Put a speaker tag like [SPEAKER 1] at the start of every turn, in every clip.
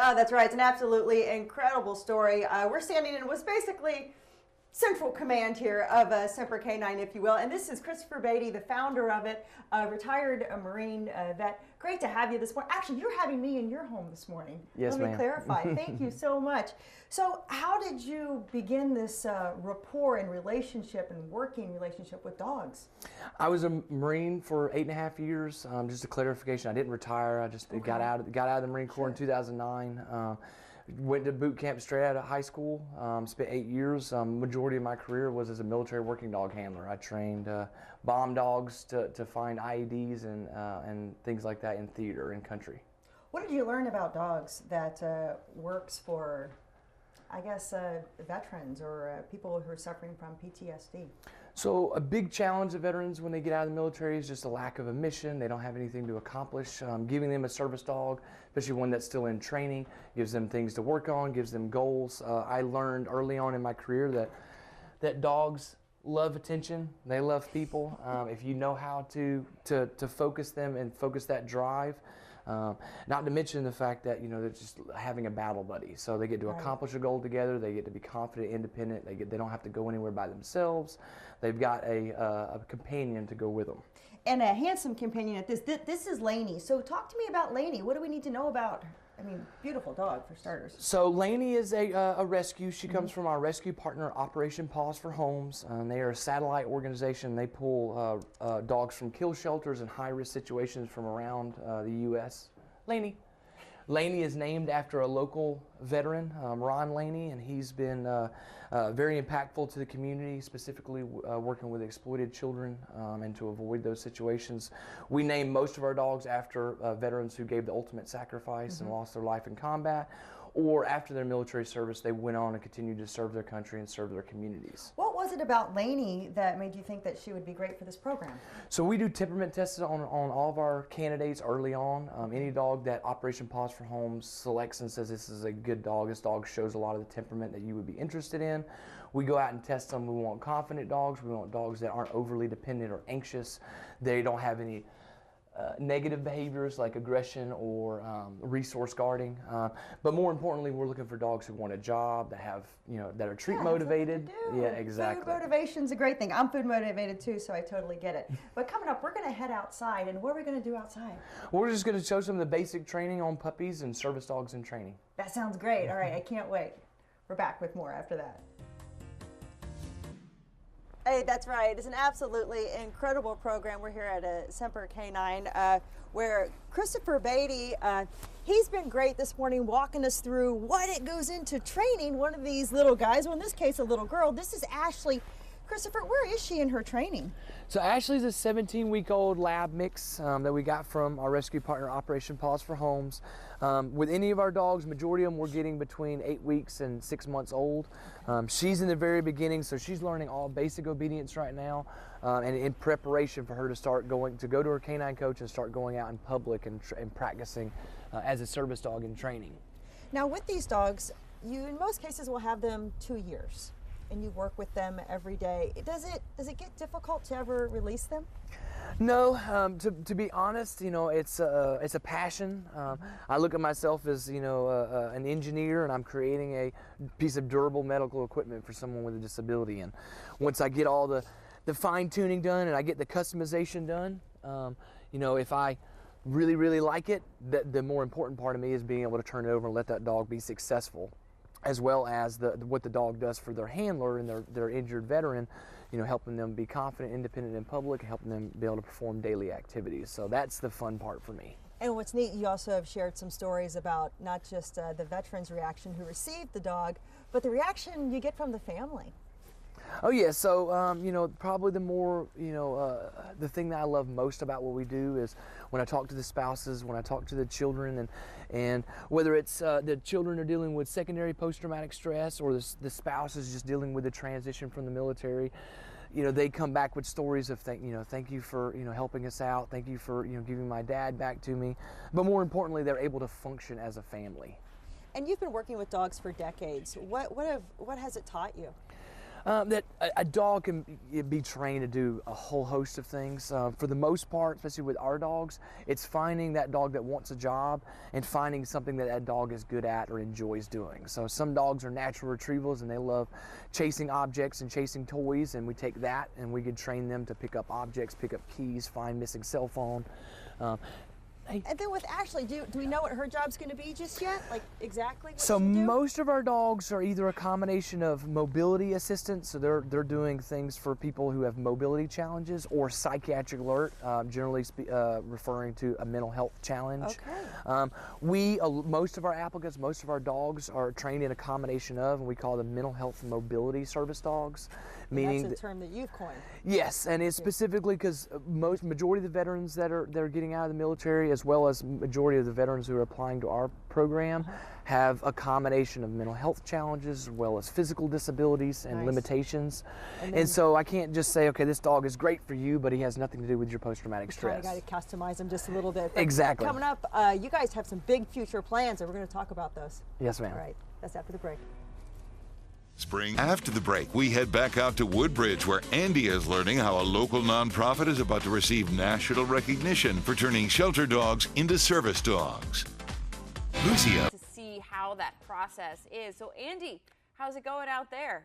[SPEAKER 1] Oh, that's right. It's an absolutely incredible story. We're standing in what's basically central command here of Semper K9, if you will. And this is Christopher Beatty, the founder of it, a retired Marine vet. Great to have you this morning. Actually, you're having me in your home this morning.
[SPEAKER 2] Yes,
[SPEAKER 1] Let me clarify. Thank you so much. So how did you begin this rapport and relationship and working relationship with dogs?
[SPEAKER 2] I was a Marine for 8.5 years. Just a clarification, I didn't retire. I just got out of the Marine Corps in 2009. Went to boot camp straight out of high school. Spent 8 years. Majority of my career was as a military working dog handler. I trained bomb dogs to find IEDs and things like that in theater and country.
[SPEAKER 1] What did you learn about dogs that works for, I guess, veterans or people who are suffering from PTSD?
[SPEAKER 2] So a big challenge of veterans when they get out of the military is just a lack of a mission. They don't have anything to accomplish. Giving them a service dog, especially one that's still in training, gives them things to work on, gives them goals. I learned early on in my career that dogs love attention. They love people. If you know how to focus them and focus that drive. Not to mention the fact that, you know, they're just having a battle buddy. So they get to accomplish a goal together. They get to be confident, independent. They don't have to go anywhere by themselves. They've got a companion to go with them.
[SPEAKER 1] And a handsome companion at this. This is Lainey. So talk to me about Lainey. What do we need to know about her? I mean, beautiful dog for starters.
[SPEAKER 2] So Lainey is a rescue. She comes from our rescue partner, Operation Paws for Homes. They are a satellite organization. They pull dogs from kill shelters and high-risk situations from around the U.S. Lainey is named after a local veteran, Ron Laney, and he's been very impactful to the community, specifically working with exploited children and to avoid those situations. We name most of our dogs after veterans who gave the ultimate sacrifice and lost their life in combat, or after their military service, they went on and continued to serve their country and serve their communities.
[SPEAKER 1] What was it about Lainey that made you think that she would be great for this program?
[SPEAKER 2] So we do temperament tests on all of our candidates early on. Any dog that Operation Paws for Homes selects and says this is a good dog, this dog shows a lot of the temperament that you would be interested in. We go out and test them. We want confident dogs. We want dogs that aren't overly dependent or anxious. They don't have any negative behaviors like aggression or resource guarding, but more importantly, we're looking for dogs who want a job, that have, that are treat motivated.
[SPEAKER 1] Yeah,
[SPEAKER 2] exactly.
[SPEAKER 1] Food motivation's a great thing. I'm food motivated too, so I totally get it. But coming up, we're going to head outside, and what are we going to do outside?
[SPEAKER 2] We're just going to show some of the basic training on puppies and service dogs in training.
[SPEAKER 1] That sounds great. All right, I can't wait. We're back with more after that. Hey, that's right. It's an absolutely incredible program. We're here at a Semper K9 where Christopher Beatty, he's been great this morning walking us through what it goes into training one of these little guys. Well, in this case, a little girl. This is Ashley. Christopher, where is she in her training?
[SPEAKER 2] So Ashley's a 17-week-old lab mix that we got from our rescue partner, Operation Paws for Homes. With any of our dogs, majority of them we're getting between 8 weeks and 6 months old. She's in the very beginning, so she's learning all basic obedience right now, and in preparation for her to start go to her canine coach and start going out in public and practicing as a service dog in training.
[SPEAKER 1] Now, with these dogs, you in most cases will have them 2 years. And you work with them every day. Does it get difficult to ever release them?
[SPEAKER 2] No, to be honest, it's a passion. I look at myself as an engineer, and I'm creating a piece of durable medical equipment for someone with a disability. And once I get all the fine tuning done and I get the customization done, if I really like it, the more important part of me is being able to turn it over and let that dog be successful, as well as what the dog does for their handler and their injured veteran, helping them be confident, independent in public, helping them be able to perform daily activities. So that's the fun part for me.
[SPEAKER 1] And what's neat, you also have shared some stories about not just the veteran's reaction who received the dog, but the reaction you get from the family.
[SPEAKER 2] Oh yeah, so probably the more the thing that I love most about what we do is when I talk to the spouses, when I talk to the children, and whether it's the children are dealing with secondary post-traumatic stress or the spouse is just dealing with the transition from the military, they come back with stories of thank you for helping us out, thank you for giving my dad back to me, but more importantly, they're able to function as a family.
[SPEAKER 1] And you've been working with dogs for decades. What has it taught you?
[SPEAKER 2] That a dog can be trained to do a whole host of things. For the most part, especially with our dogs, it's finding that dog that wants a job and finding something that that dog is good at or enjoys doing. So some dogs are natural retrievals and they love chasing objects and chasing toys, and we take that and we can train them to pick up objects, pick up keys, find missing cell phone.
[SPEAKER 1] And then with Ashley, do we know what her job's going to be just yet? Like exactly what
[SPEAKER 2] So
[SPEAKER 1] she'll do?
[SPEAKER 2] most of our dogs are either a combination of mobility assistants, so they're doing things for people who have mobility challenges, or psychiatric alert, generally referring to a mental health challenge.
[SPEAKER 1] Okay.
[SPEAKER 2] Most of our applicants, most of our dogs are trained in a combination of, and we call them mental health and mobility service dogs. Meaning
[SPEAKER 1] that's a term that you've coined.
[SPEAKER 2] Yes, and it's specifically because majority of the veterans that are getting out of the military, as well as majority of the veterans who are applying to our program, have a combination of mental health challenges as well as physical disabilities and limitations. And so I can't just say, okay, this dog is great for you, but he has nothing to do with your post-traumatic stress.
[SPEAKER 1] Got to customize them just a little bit. But
[SPEAKER 2] exactly.
[SPEAKER 1] Coming up, you guys have some big future plans, and we're going to talk about those.
[SPEAKER 2] Yes, ma'am.
[SPEAKER 1] All right, that's after the break.
[SPEAKER 3] Spring. After the break, we head back out to Woodbridge, where Andy is learning how a local nonprofit is about to receive national recognition for turning shelter dogs into service dogs. Lucia.
[SPEAKER 4] To see how that process is. So Andy, how's it going out there?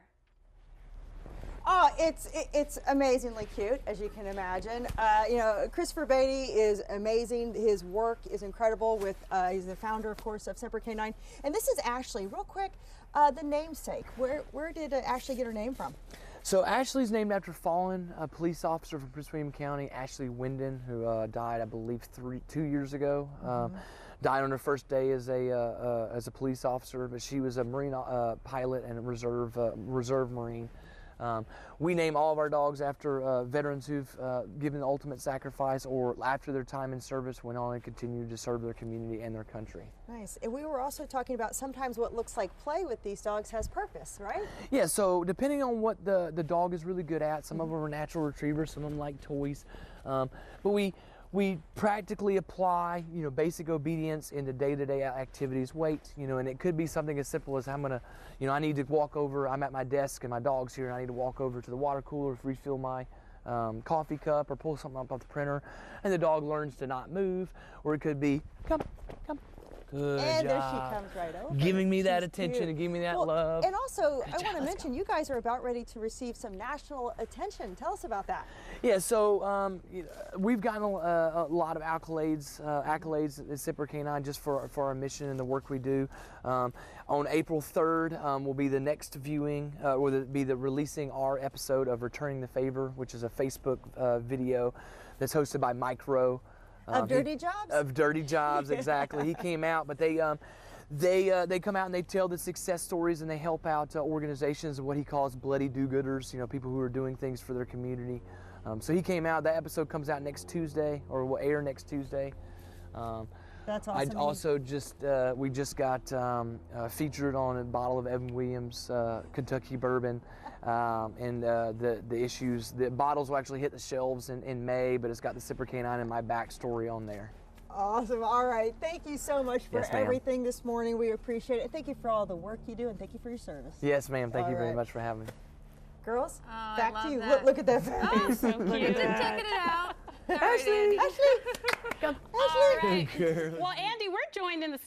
[SPEAKER 1] Oh, it's amazingly cute, as you can imagine. You know, Christopher Beatty is amazing. His work is incredible. He's the founder, of course, of Semper K9. And this is Ashley. Real quick, the namesake. Where did Ashley get her name from?
[SPEAKER 2] So Ashley's named after a fallen police officer from Prince William County, Ashley Wyndon, who died, I believe, 2 years ago. Died on her first day as a police officer, but she was a Marine pilot and a reserve Marine. We name all of our dogs after veterans who've given the ultimate sacrifice, or after their time in service went on and continued to serve their community and their country.
[SPEAKER 1] Nice. And we were also talking about sometimes what looks like play with these dogs has purpose, right?
[SPEAKER 2] Yeah, so depending on what the dog is really good at, some of them are natural retrievers, some of them like toys, but we practically apply, you know, basic obedience into day-to-day activities. Wait, you know, and it could be something as simple as I need to walk over. I'm at my desk and my dog's here, and I need to walk over to the water cooler to refill my coffee cup or pull something up off the printer, and the dog learns to not move. Or it could be, come. Good
[SPEAKER 1] and
[SPEAKER 2] job.
[SPEAKER 1] there she comes right over.
[SPEAKER 2] Giving me that
[SPEAKER 1] She's
[SPEAKER 2] attention
[SPEAKER 1] cute.
[SPEAKER 2] and giving me that
[SPEAKER 1] Well,
[SPEAKER 2] love.
[SPEAKER 1] And also,
[SPEAKER 2] Good
[SPEAKER 1] I
[SPEAKER 2] job,
[SPEAKER 1] want to
[SPEAKER 2] let's
[SPEAKER 1] mention,
[SPEAKER 2] go.
[SPEAKER 1] you guys are about ready to receive some national attention. Tell us about that.
[SPEAKER 2] Yeah, so we've gotten a lot of accolades at Semper K9 just for our mission and the work we do. On April 3rd will be the next viewing, will be the releasing our episode of Returning the Favor, which is a Facebook video that's hosted by Mike Rowe.
[SPEAKER 1] Of Dirty Jobs?
[SPEAKER 2] Of Dirty Jobs, exactly. He came out, but they come out and they tell the success stories, and they help out organizations and what he calls bloody do-gooders, you know, people who are doing things for their community. So he came out. That episode comes out next Tuesday, or will air next Tuesday.
[SPEAKER 1] That's awesome.
[SPEAKER 2] I also we just got featured on a bottle of Evan Williams Kentucky bourbon, and the issues. The bottles will actually hit the shelves in May, but it's got the Semper K9 and my backstory on there.
[SPEAKER 1] Awesome. All right. Thank you so much for
[SPEAKER 2] Yes, ma'am.
[SPEAKER 1] everything this morning. We appreciate it. Thank you for all the work you do, and thank you for your service.
[SPEAKER 2] Yes, ma'am. Thank you very
[SPEAKER 1] right.
[SPEAKER 2] much for having me.
[SPEAKER 1] Girls,
[SPEAKER 4] Oh, I
[SPEAKER 1] back
[SPEAKER 4] love
[SPEAKER 1] to you.
[SPEAKER 4] that.
[SPEAKER 1] Look at that face.
[SPEAKER 4] Oh, so
[SPEAKER 1] Look
[SPEAKER 4] cute.
[SPEAKER 1] at that.
[SPEAKER 4] Checking it out. All right,
[SPEAKER 2] Ashley.
[SPEAKER 4] Andy.
[SPEAKER 1] Ashley.
[SPEAKER 4] All right.
[SPEAKER 2] Girl.
[SPEAKER 4] Well, Andy, we're joined in the